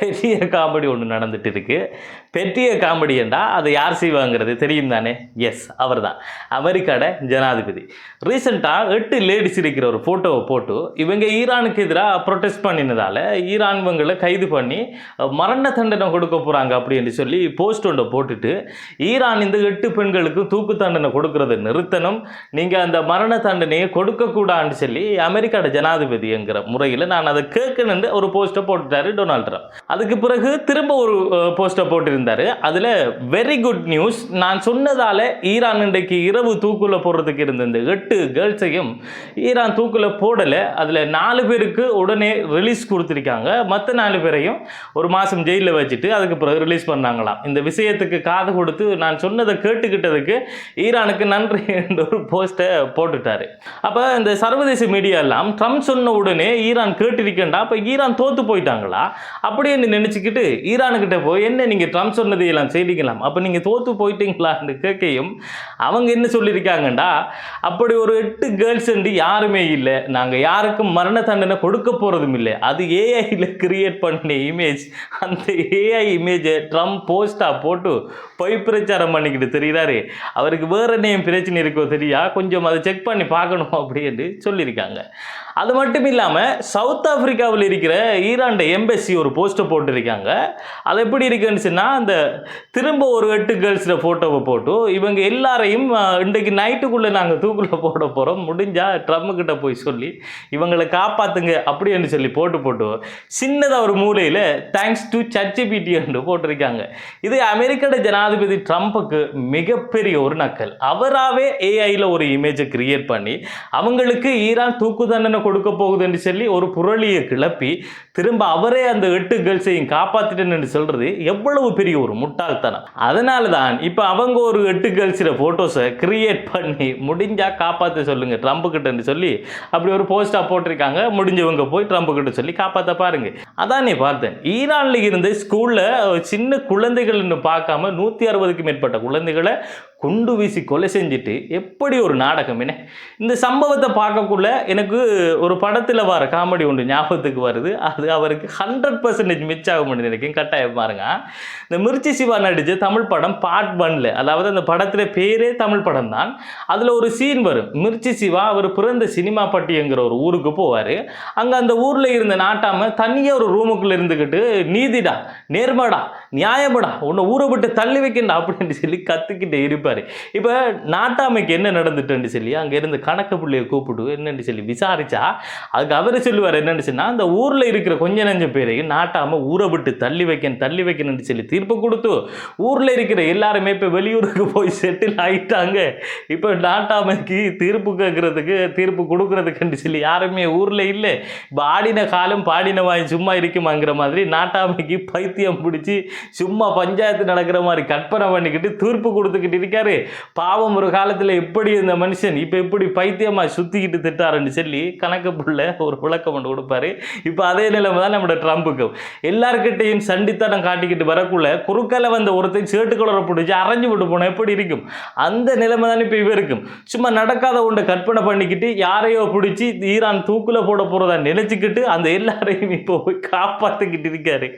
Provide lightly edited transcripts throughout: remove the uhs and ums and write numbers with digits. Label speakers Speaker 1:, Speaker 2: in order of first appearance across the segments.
Speaker 1: பெரிய காமெடி ஒன்று நடந்துட்டு இருக்கு. பெரிய காமெடி என்றா அதை யார் செய்வாங்கிறது தெரியும் தானே? எஸ், அவர் தான், அமெரிக்காட ஜனாதிபதி. ரீசெண்டாக 8 லேடிஸ் இருக்கிற ஒரு ஃபோட்டோவை போட்டு இவங்க ஈரானுக்கு எதிராக ப்ரொட்டஸ்ட் பண்ணினதால ஈரான் இவங்களை கைது பண்ணி மரண தண்டனை கொடுக்க போகிறாங்க அப்படின்னு சொல்லி போஸ்ட் ஒன்றை போட்டுட்டு, ஈரான் இந்த 8 பெண்களுக்கு தூக்கு தண்டனை கொடுக்கறதை நிறுத்தணும், நீங்கள் அந்த மரண தண்டனையை கொடுக்கக்கூடாதுன்னு சொல்லி அமெரிக்காட ஜனாதிபதிங்கிற முறையில் நான் அதை கேட்கணுன்னு ஒரு போஸ்ட்டை போட்டுட்டாரு டொனால்ட் ட்ரம்ப். அதுக்கு பிறகு திரும்ப ஒரு போஸ்ட்டை போட்டிருந்தாரு. அதில் வெரி குட் நியூஸ், நான் சொன்னதால ஈரான் இன்றைக்கு இரவு தூக்குல போடுறதுக்கு இருந்த இந்த 8 கேர்ள்ஸையும் ஈரான் தூக்குல போடலை. அதில் 4 பேருக்கு உடனே ரிலீஸ் கொடுத்துருக்காங்க. மற்ற 4 பேரையும் ஒரு மாதம் ஜெயிலில் வச்சுட்டு அதுக்கு பிறகு ரிலீஸ் பண்ணாங்களாம். இந்த விஷயத்துக்கு காது கொடுத்து நான் சொன்னதை கேட்டுக்கிட்டதுக்கு ஈரானுக்கு நன்றி என்ற ஒரு போஸ்ட்டை போட்டுட்டாரு. அப்போ இந்த சர்வதேச மீடியா எல்லாம் ட்ரம்ப் சொன்ன உடனே ஈரான் கேட்டிருக்கேன்டா, அப்போ ஈரான் தோத்து போயிட்டாங்களா அப்படின்னு நினச்சிக்கிட்டு ஈரானுக்கிட்ட போய் என்ன நீங்கள் ட்ரம்ப் சொன்னதை எல்லாம் செய்திக்கலாம், அப்போ நீங்கள் தோத்து போயிட்டீங்களான்னு கேட்கையும் அவங்க என்ன சொல்லியிருக்காங்கண்டா, அப்படி ஒரு 8 கேர்ள்ஸ் யாருமே இல்லை, நாங்கள் யாருக்கும் மரண தண்டனை கொடுக்க போகிறதும் இல்லை, அது ஏஐயில் கிரியேட் பண்ண இமேஜ், அந்த ஏஐ இமேஜை ட்ரம்ப் போஸ்ட்டாக போட்டு பொய் பிரச்சாரம் பண்ணிக்கிட்டு தெரிகிறாரு. அவருக்கு வேற நேம் பிரச்சனை இருக்கோ தெரியா, கொஞ்சம் அதை செக் பண்ணி பார்க்கணும் அப்படின்னு சொல்லியிருக்காங்க. அது மட்டும் இல்லாமல் சவுத் ஆப்பிரிக்காவில் இருக்கிற ஈரான் எம்பசி ஒரு போஸ்ட்டை போட்டிருக்காங்க. அது எப்படி இருக்குன்னு சொன்னால், அந்த திரும்ப ஒரு 8 கேர்ள்ஸில் ஃபோட்டோவை போட்டு இவங்க எல்லாரையும் இன்றைக்கு நைட்டுக்குள்ளே நாங்கள் தூக்குள்ள போட போகிறோம், முடிஞ்சால் ட்ரம்ப்கிட்ட போய் சொல்லி இவங்களை காப்பாற்றுங்க அப்படின்னு சொல்லி போட்டு சின்னதாக ஒரு மூலையில் தேங்க்ஸ் டு ChatGPT என்று போட்டிருக்காங்க. இது அமெரிக்காட ஜனாதிபதி ட்ரம்ப்புக்கு மிகப்பெரிய ஒரு நக்கல். அவராகவே ஏஐயில் ஒரு இமேஜை கிரியேட் பண்ணி அவங்களுக்கு ஈரான் தூக்கு தண்டனை கொடுக்க போகுதுன்னு சொல்லி ஒரு புரளியை கிளப்பி திரும்ப அவரே அந்த 8 கேர்ள்ஸையும் காப்பாத்திட்டேன்னு சொல்றது எவ்வளவு பெரிய ஒரு முட்டாள்தனம். அதனால தான் இப்போ அவங்க ஒரு 8 கேர்ள்ஸோட போட்டோஸை கிரியேட் பண்ணி முடிஞ்சா காப்பாற்ற சொல்லுங்க ட்ரம்ப் கிட்டன்னு சொல்லி அப்படி ஒரு போஸ்டா போட்டிருக்காங்க. முடிஞ்சவங்க போய் ட்ரம்ப் கிட்ட சொல்லி காப்பாற்ற பாருங்க. அதான் நீ பார்த்தேன், ஈரான்ல இருந்து ஸ்கூல்ல சின்ன குழந்தைகள்னு பார்க்காம 160க்கும் மேற்பட்ட குழந்தைகளை குண்டு வீசி கொலை செஞ்சுட்டு எப்படி ஒரு நாடகம் என்ன. இந்த சம்பவத்தை பார்க்கக்குள்ள எனக்கு ஒரு படத்தில் வர காமெடி ஒன்று ஞாபகத்துக்கு வருது. அது அவருக்கு 100% மிச் ஆகும் நினைக்கும். கட்டாயம் பாருங்க, இந்த மிர்ச்சி சிவா நடிச்ச தமிழ் படம் பார்ட் 1ல, அதாவது அந்த படத்தில் பேரே தமிழ் படம் தான். அதில் ஒரு சீன் வரும். மிர்ச்சி சிவா அவர் பிறந்த சினிமாப்பட்டிங்கிற ஒரு ஊருக்கு போவார். அங்கே அந்த ஊரில் இருந்த நாட்டாம தனியாக ஒரு ரூமுக்குள்ளே இருந்துக்கிட்டு நீதிடா, நேர்மடா, நியாயமடா, உன்னை ஊரை விட்டு தள்ளி வைக்கண்டா அப்படின்னு சொல்லி கற்றுக்கிட்டு இருப்பார். இப்போ நாட்டாமைக்கு என்ன நடந்துட்டுன்னு சொல்லி அங்கே இருந்து கணக்கு பிள்ளையை கூப்பிட்டு என்னன்னு சொல்லி விசாரிச்சா அதுக்கு அவர் சொல்லுவார் என்னன்னு சொன்னால், அந்த ஊரில் இருக்கிற கொஞ்ச நஞ்ச பேரையும் நாட்டாம ஊரை விட்டு தள்ளி வைக்கணும்னு சொல்லி தீர்ப்பு கொடுத்து ஊரில் இருக்கிற எல்லாருமே இப்போ வெளியூருக்கு போய் செட்டில் ஆகிட்டாங்க. இப்போ நாட்டாமைக்கு தீர்ப்பு கேட்கறதுக்கு தீர்ப்பு கொடுக்கறதுக்குன்னு சொல்லி யாருமே ஊரில் இல்லை. இப்போ ஆடின காலம் பாடின வாய் சும்மா இருக்குமாங்கிற மாதிரி நாட்டாமைக்கு பைத்தியம் பிடிச்சி சும்மா பஞ்சாயத்து நடக்கிற மாதிரி கற்பனை பண்ணிக்கிட்டு தீர்ப்பு கொடுத்துக்கிட்டு இருக்காரு. பாவம், ஒரு காலத்தில் எப்படி இந்த மனுஷன் இப்போ எப்படி பைத்தியமாக சுற்றிக்கிட்டு திட்டாருன்னு சொல்லி கணக்கு புள்ள ஒரு விளக்கம் கொண்டு கொடுப்பாரு. இப்போ அதே நிலைமை தான் நம்மளோட ட்ரம்புக்கு. எல்லார்கிட்டையும் சண்டித்தனம் காட்டிக்கிட்டு வரக்குள்ள குறுக்கலை வந்த ஒருத்தர் சேட்டு கலரை பிடிச்சி அரைஞ்சு விட்டு போனால் எப்படி இருக்கும், அந்த நிலைமை தான் இப்போ இருக்கும். சும்மா நடக்காத ஒன்றை கற்பனை பண்ணிக்கிட்டு யாரையோ பிடிச்சி ஈரான் தூக்குல போட போகிறதா நினைச்சிக்கிட்டு அந்த எல்லாரையும் இப்போ போய் காப்பாற்றிக்கிட்டு இருக்காரு.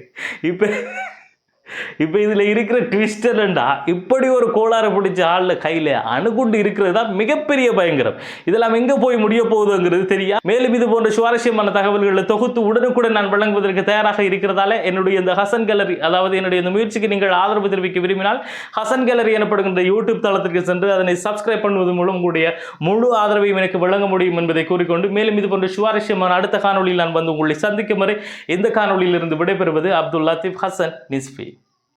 Speaker 1: இப்போ இதில் இருக்கிற ட்விஸ்டர்ண்டா, இப்படி ஒரு கோளாறு பிடிச்ச ஆளில் கையில் அணுகுண்டு இருக்கிறது தான் மிகப்பெரிய பயங்கரம். இதெல்லாம் எங்கே போய் முடிய போகுதுங்கிறது தெரியா. மேலும் இது போன்ற சுவாரஸ்யமான தகவல்களை தொகுத்து உடனுக்குடன் நான் வழங்குவதற்கு தயாராக இருக்கிறதால என்னுடைய இந்த ஹசன் கேலரி, அதாவது என்னுடைய இந்த முயற்சிக்கு நீங்கள் ஆதரவு தெரிவிக்க விரும்பினால் ஹசன் கேலரி எனப்படுகின்ற யூடியூப் தளத்திற்கு சென்று அதனை சப்ஸ்கிரைப் பண்ணுவது மூலம் கூடிய முழு ஆதரவையும் எனக்கு வழங்க முடியும் என்பதை கூறிக்கொண்டு, மேலும் இது போன்ற சுவாரஸ்யமான அடுத்த காணொலியில் நான் வந்து உங்களை சந்திக்கும் வரை இந்த காணொலியிலிருந்து விடைபெறுவது அப்துல் லத்தீப் ஹசன் நிஸ்ஃபி.